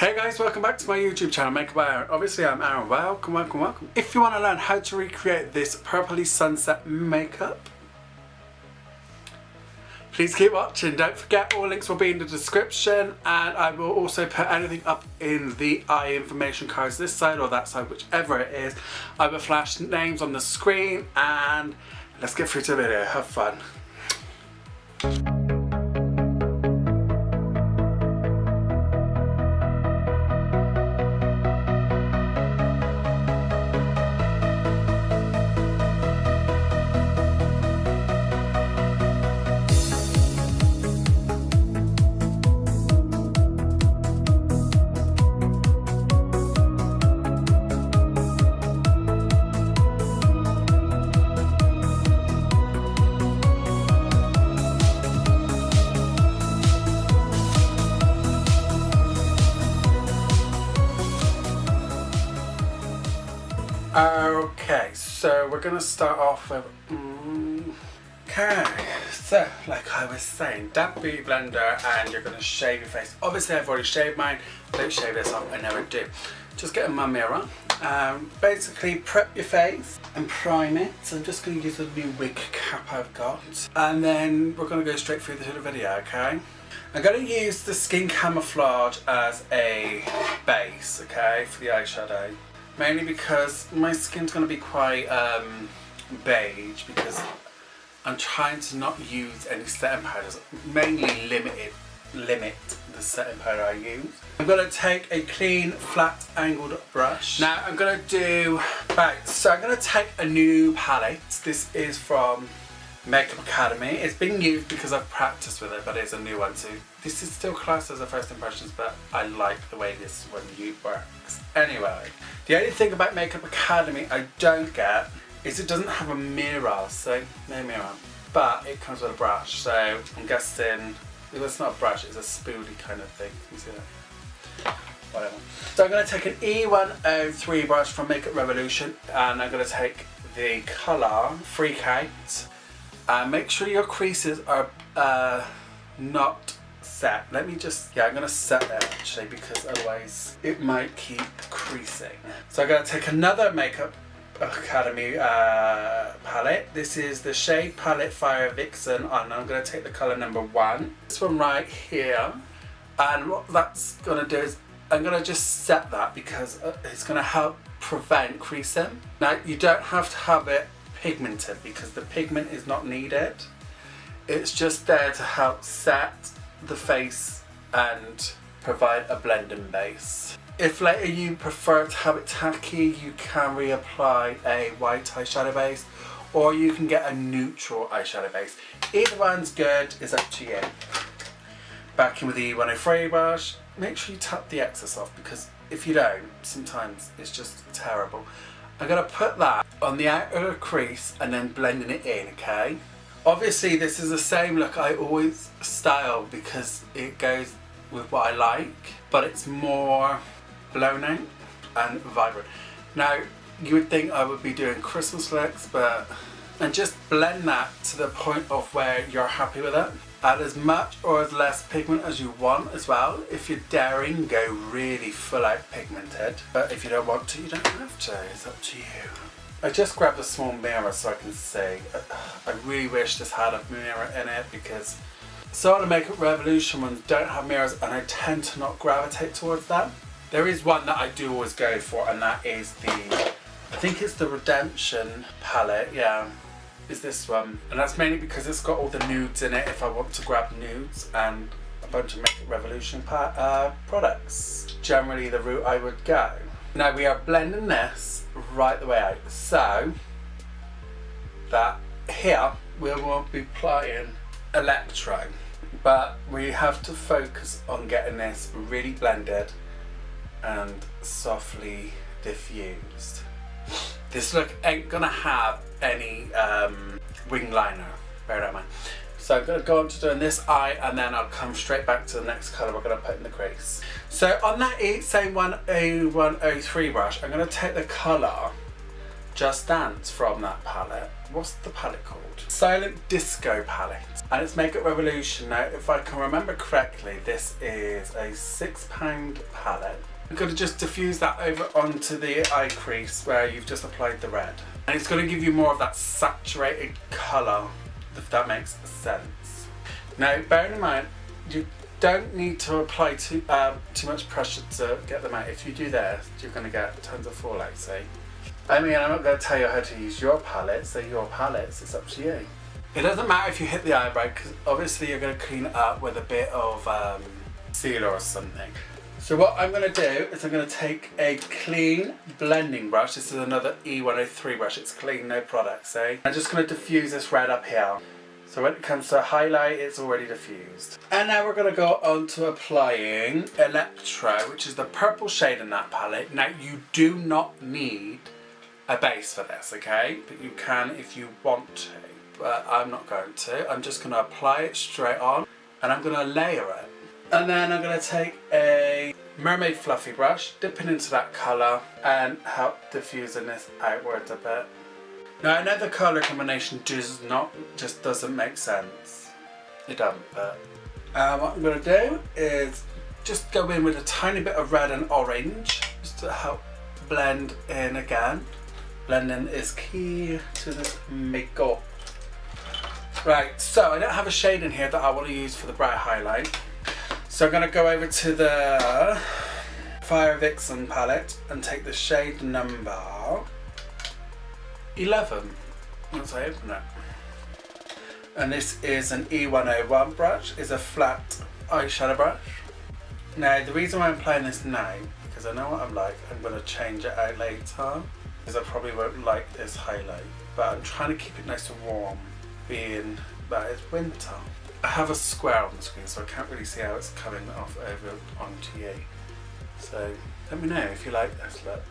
Hey guys, welcome back to my YouTube channel, Makeup by Aaron. Obviously I'm Aaron, welcome. If you want to learn how to recreate this purpley sunset makeup, please keep watching. Don't forget, all links will be in the description, and I will also put anything up in the eye information cards this side or that side, whichever it is. I will flash names on the screen, and let's get through to the video. Have fun. Okay, so we're gonna start off with okay, so like I was saying, damp beauty blender, and you're gonna shave your face. Obviously I've already shaved mine. Don't shave this off, I never do. Just get in my mirror, basically prep your face and prime it. So I'm just gonna use a new wig cap I've got, and then we're gonna go straight through to the video. Okay, I'm gonna use the Skin Camouflage as a base, okay, for the eyeshadow. Mainly because my skin's going to be quite beige, because I'm trying to not use any setting powders. Mainly limit the setting powder I use. I'm going to take a clean, flat, angled brush. Now I'm going to do, so I'm going to take a new palette. This is from Makeup Academy. It's been used because I've practiced with it, but it's a new one too. This is still classed as a first impressions, but I like the way this one works. Anyway, the only thing about Makeup Academy I don't get is it doesn't have a mirror, so no mirror. But it comes with a brush, so I'm guessing, well, it's not a brush, it's a spoolie kind of thing. You see that? Whatever. So I'm going to take an E103 brush from Makeup Revolution, and I'm going to take the colour Freak Out. Make sure your creases are not set. Let me just, I'm going to set them actually, because otherwise it might keep creasing. So I'm going to take another Makeup Academy palette. This is the shade Palette Fire Vixen, and I'm going to take the colour number 1. This one right here. And what that's going to do is I'm going to just set that, because it's going to help prevent creasing. Now you don't have to have it pigmented, because the pigment is not needed. It's just there to help set the face and provide a blending base. If later you prefer to have it tacky, you can reapply a white eyeshadow base, or you can get a neutral eyeshadow base. Either one's good, it's up to you. Back in with the E103 brush. Make sure you tap the excess off, because if you don't, sometimes it's just terrible. I'm going to put that on the outer crease and then blending it in, okay? Obviously this is the same look I always style, because it goes with what I like, but it's more blown out and vibrant. Now you would think I would be doing Christmas looks, and just blend that to the point of where you're happy with it. Add as much or as less pigment as you want as well. If you're daring, go really full out pigmented. But if you don't want to, you don't have to. It's up to you. I just grabbed a small mirror so I can see. I really wish this had a mirror in it, because some of the Makeup Revolution ones don't have mirrors, and I tend to not gravitate towards that. There is one that I do always go for, and that is I think it's the Redemption palette, yeah. Is this one, and that's mainly because it's got all the nudes in it if I want to grab nudes, and a bunch of Makeup Revolution products. Generally the route I would go. Now we are blending this right the way out, so that here we won't be applying electro, but we have to focus on getting this really blended and softly diffused. This look ain't gonna have any wing liner, bear that in mind. So I'm going to go on to doing this eye, and then I'll come straight back to the next colour we're going to put in the crease. So on that same E103 brush, I'm going to take the colour Just Dance from that palette. what's the palette called? Silent Disco palette. And it's Makeup Revolution. Now, if I can remember correctly, this is a £6 palette. I'm going to just diffuse that over onto the eye crease where you've just applied the red. And it's going to give you more of that saturated colour, if that makes sense. Now, bearing in mind, you don't need to apply too much pressure to get them out. If you do this, you're going to get tons of fallout, see? I mean, I'm not going to tell you how to use your palettes, they're your palettes, it's up to you. It doesn't matter if you hit the eyebrow, because obviously you're going to clean it up with a bit of sealer or something. So what I'm going to do is I'm going to take a clean blending brush. This is another E103 brush, it's clean, no product, see? I'm just going to diffuse this red up here. So when it comes to highlight, it's already diffused. And now we're going to go on to applying Electro, which is the purple shade in that palette. Now you do not need a base for this, okay? But you can if you want to, but I'm not going to. I'm just going to apply it straight on and I'm going to layer it. And then I'm going to take a Mermaid Fluffy brush, dip it into that colour and help diffusing this outwards a bit. Now I know the colour combination just doesn't make sense. It doesn't, but what I'm going to do is just go in with a tiny bit of red and orange just to help blend in again. Blending is key to this makeup. Right, so I don't have a shade in here that I want to use for the bright highlight. So I'm going to go over to the Fire Vixen palette and take the shade number 11. Once I open it. And this is an E101 brush, it's a flat eyeshadow brush. Now the reason why I'm applying this now, because I know what I'm like, I'm going to change it out later. Because I probably won't like this highlight, but I'm trying to keep it nice and warm, being that it's winter. I have a square on the screen, so I can't really see how it's coming off over onto you. So let me know if you like this look,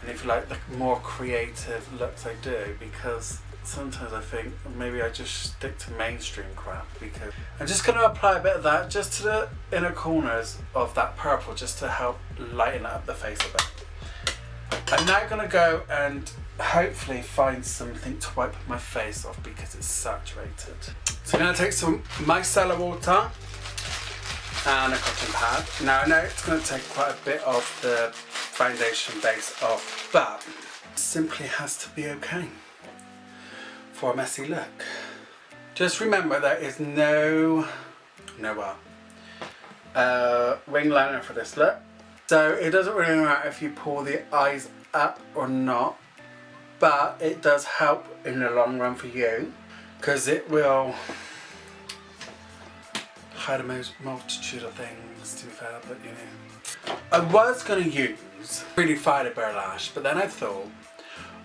and if you like the more creative looks I do, because sometimes I think maybe I just stick to mainstream crap. Because I'm just going to apply a bit of that just to the inner corners of that purple, just to help lighten up the face a bit. I'm now going to go and hopefully find something to wipe my face off because it's saturated. So I'm going to take some micellar water and a cotton pad. Now I know it's going to take quite a bit of the foundation base off, but it simply has to be okay for a messy look. Just remember there is no wing liner for this look. So it doesn't really matter if you pull the eyes up or not, but it does help in the long run for you because it will hide a multitude of things, to be fair, but you know. I was going to use Really Friday Bare Lash, but then I thought,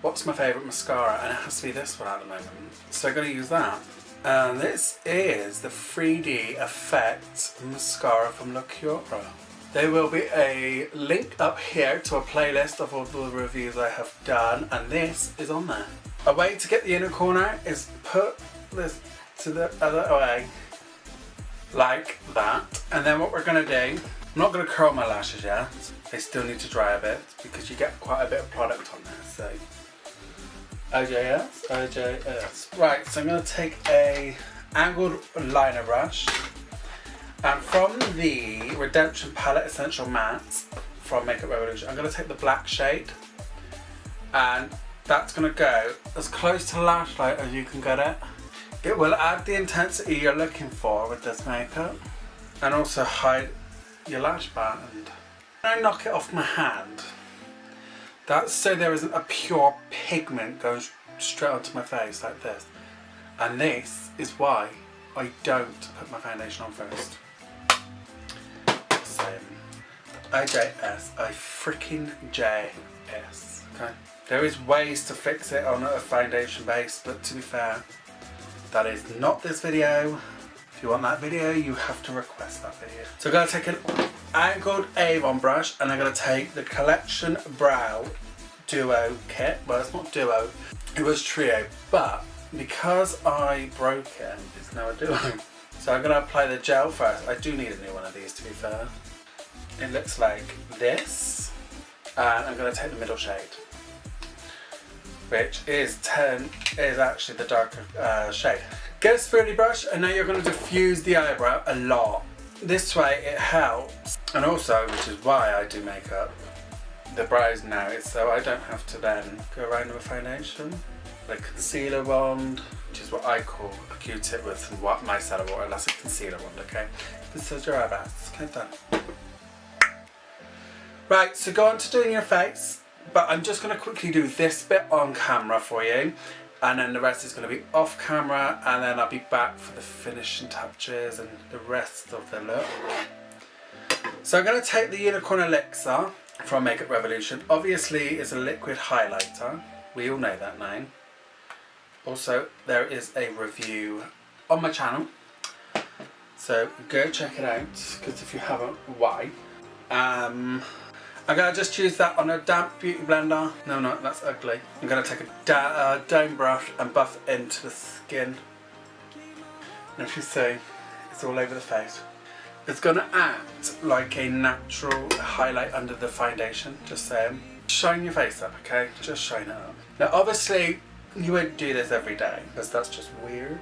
what's my favourite mascara? And it has to be this one at the moment. So I'm going to use that. And this is the 3D Effect Mascara from LaCura. There will be a link up here to a playlist of all the reviews I have done, and this is on there. A way to get the inner corner is put this to the other way, like that. And then what we're going to do, I'm not going to curl my lashes yet. They still need to dry a bit because you get quite a bit of product on there. So OJS. Right, so I'm going to take a angled liner brush. And from the Redemption Palette Essential Mattes from Makeup Revolution, I'm going to take the black shade, and that's going to go as close to lash light as you can get it. It will add the intensity you're looking for with this makeup, and also hide your lash band. When I knock it off my hand, that's so there isn't a pure pigment going straight onto my face like this. And this is why I don't put my foundation on first. IJS, I freaking JS. Okay. There is ways to fix it on a foundation base, but to be fair, that is not this video. If you want that video, you have to request that video. So I'm going to take an angled Avon brush, and I'm going to take the Collection Brow Duo kit. Well, it's not Duo, it was Trio, but because I broke it, it's now a Duo. So I'm going to apply the gel first. I do need a new one of these, to be fair. It looks like this, and I'm going to take the middle shade. which is actually the darker shade. Get a spoolie brush, and now you're going to diffuse the eyebrow a lot. This way it helps, and also, which is why I do makeup, the brows now, is so I don't have to then go around with foundation. Like concealer wand, which is what I call a Q-tip with what micellar water, and that's a concealer wand, okay? This is your eyebrows, okay, done. Right, so go on to doing your face, but I'm just going to quickly do this bit on camera for you, and then the rest is going to be off camera, and then I'll be back for the finishing touches and the rest of the look. So I'm going to take the Unicorn Elixir from Makeup Revolution. Obviously it's a liquid highlighter, we all know that name. Also, there is a review on my channel, so go check it out, because if you haven't, why? I'm going to just use that on a damp beauty blender. No, that's ugly. I'm going to take a down brush and buff it into the skin. And if you see, it's all over the face. It's going to act like a natural highlight under the foundation, just saying. Shine your face up, okay? Just shine it up. Now obviously, you won't do this every day, because that's just weird.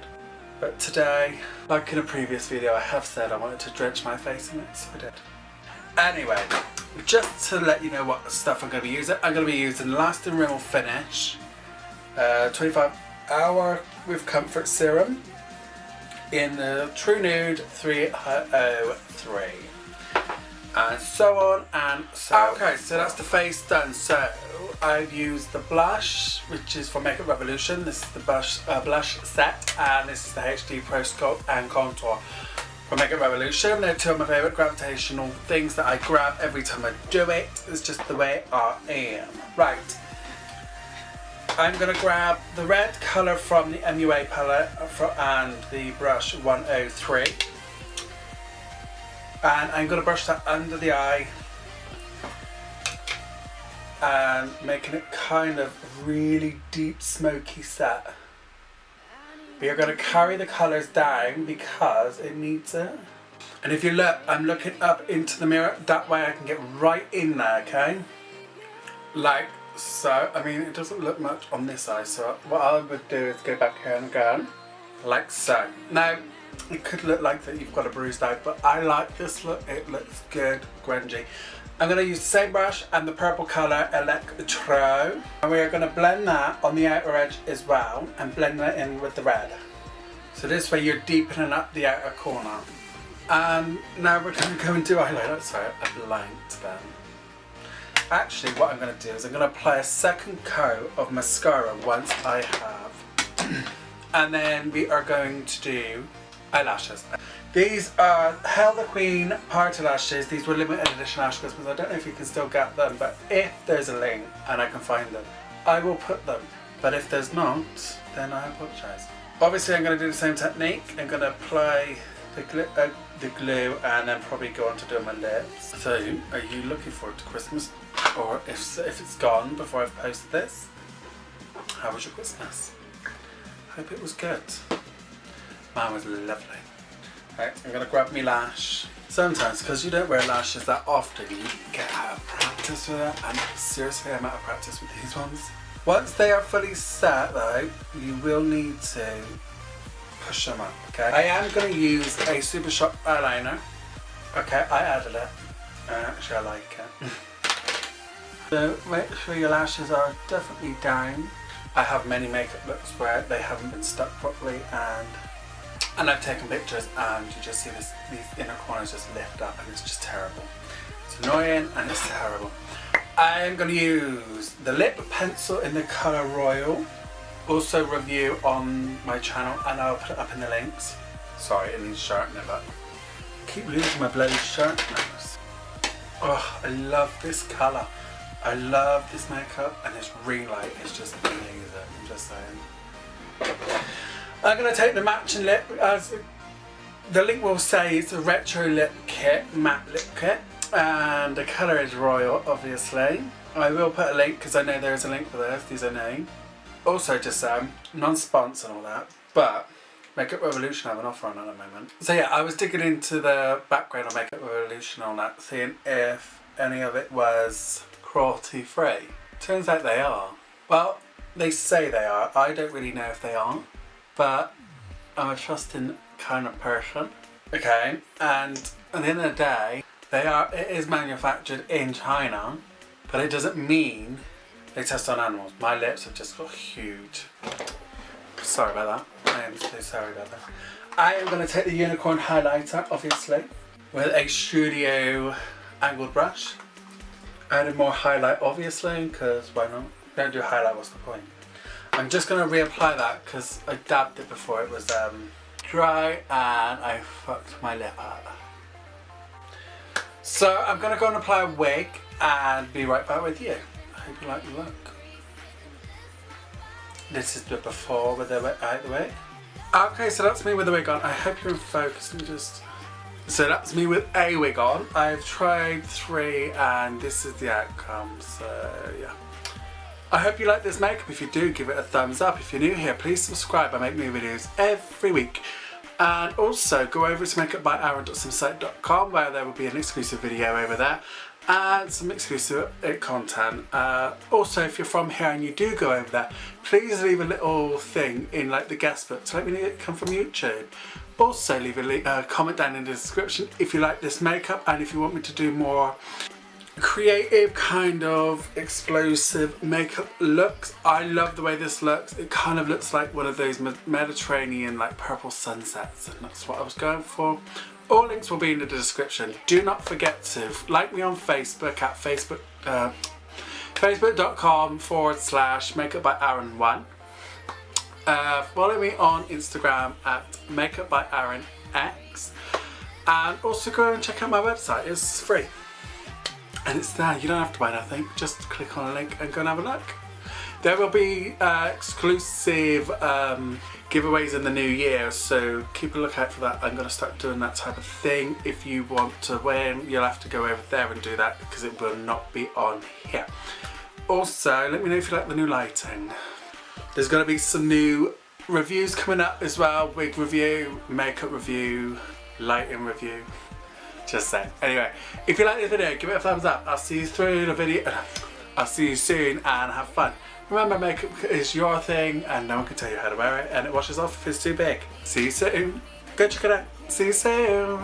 But today, like in a previous video, I have said I wanted to drench my face in it, so I did. Anyway, just to let you know what stuff I'm going to be using, I'm going to be using Lasting Rimmel Finish 25 Hour with Comfort Serum in the True Nude 303. And so on and so on. Okay, so that's the face done. So I've used the blush, which is from Makeup Revolution. This is the blush set, and this is the HD Pro Sculpt and Contour from Makeup Revolution. They're two of my favourite gravitational things that I grab every time I do it. It's just the way I am. Right. I'm going to grab the red colour from the MUA palette and the brush 103. And I'm going to brush that under the eye and making it kind of really deep smoky set. But you're going to carry the colours down because it needs it. And if you look, I'm looking up into the mirror, that way I can get right in there, okay? Like so. I mean, it doesn't look much on this eye, so what I would do is go back here and go like so. Now, it could look like that you've got a bruised eye, but I like this look. It looks good, grungy. I'm going to use the same brush and the purple colour Electro, and we are going to blend that on the outer edge as well and blend that in with the red. So this way you're deepening up the outer corner. And now we're going to go and do eyeliner. Sorry, I blanked then. Actually, what I'm going to do is I'm going to apply a second coat of mascara once I have. And then we are going to do eyelashes. These are Hell the Queen party lashes. These were limited edition lashes, but I don't know if you can still get them, but if there's a link and I can find them, I will put them. But if there's not, then I apologise. Obviously I'm going to do the same technique. I'm going to apply the glue and then probably go on to do my lips. So, are you looking forward to Christmas? Or if it's gone before I've posted this, how was your Christmas? Hope it was good. Mine was lovely. Right, I'm going to grab my lash. Sometimes, because you don't wear lashes that often, you get out of practice with it, and seriously I'm out of practice with these ones. Once they are fully set though, you will need to push them up, okay? I am going to use a Super Shock eyeliner. Okay, I added it. Actually I like it. So make sure your lashes are definitely down. I have many makeup looks where they haven't been stuck properly, and I've taken pictures and you just see these inner corners just lift up and it's just terrible. It's annoying and it's terrible. I'm going to use the lip pencil in the colour Royal. Also review on my channel and I'll put it up in the links. Sorry, it needs sharpening, but I keep losing my bloody sharpeners. Oh, I love this colour. I love this makeup and this ring light is just amazing, I'm just saying. I'm going to take the matching lip, as the link will say it's a retro lip kit, matte lip kit, and the colour is Royal obviously. I will put a link because I know there is a link for this, these are new. Also just non-sponsor and all that, but Makeup Revolution have an offer on at the moment. So yeah, I was digging into the background of Makeup Revolution on that, seeing if any of it was cruelty free. Turns out they are. Well, They say they are. I don't really know if they are, but I'm a trusting kind of person. Okay, and at the end of the day, it is manufactured in China, but it doesn't mean they test on animals. My lips have just got huge. Sorry about that. I am so sorry about that. I am going to take the unicorn highlighter, obviously, with a studio angled brush. Added more highlight, obviously, because why not? Don't do highlight, what's the point? I'm just going to reapply that because I dabbed it before it was dry and I fucked my lip up. So I'm going to go and apply a wig and be right back with you. I hope you like the look. This is the before with the wig out of the way. Okay, so that's me with the wig on. I hope you're in focus and just... So that's me with a wig on. I've tried 3 and this is the outcome, so yeah. I hope you like this makeup. If you do, give it a thumbs up. If you're new here, please subscribe. I make new videos every week. And also go over to makeupbyaaron.simsite.com where there will be an exclusive video over there and some exclusive content. Also, if you're from here and you do go over there, please leave a little thing in like the guest book to let me know it come from YouTube. Also leave a comment down in the description if you like this makeup and if you want me to do more creative kind of explosive makeup looks. I love the way this looks. It kind of looks like one of those Mediterranean like purple sunsets and that's what I was going for. All links will be in the description. Do not forget to like me on Facebook at facebook.com/makeupbyaaron1. Follow me on Instagram at makeupbyaaronx and also go and check out my website. It's free. And it's there, you don't have to buy nothing, just click on a link and go and have a look. There will be exclusive giveaways in the new year, so keep a lookout for that. I'm going to start doing that type of thing. If you want to win, you'll have to go over there and do that because it will not be on here. Also, let me know if you like the new lighting. There's going to be some new reviews coming up as well, wig review, makeup review, lighting review. Just saying. Anyway, if you like this video, give it a thumbs up. I'll see you through the video. I'll see you soon and have fun. Remember, makeup is your thing and no one can tell you how to wear it and it washes off if it's too big. See you soon. Go check it out. See you soon.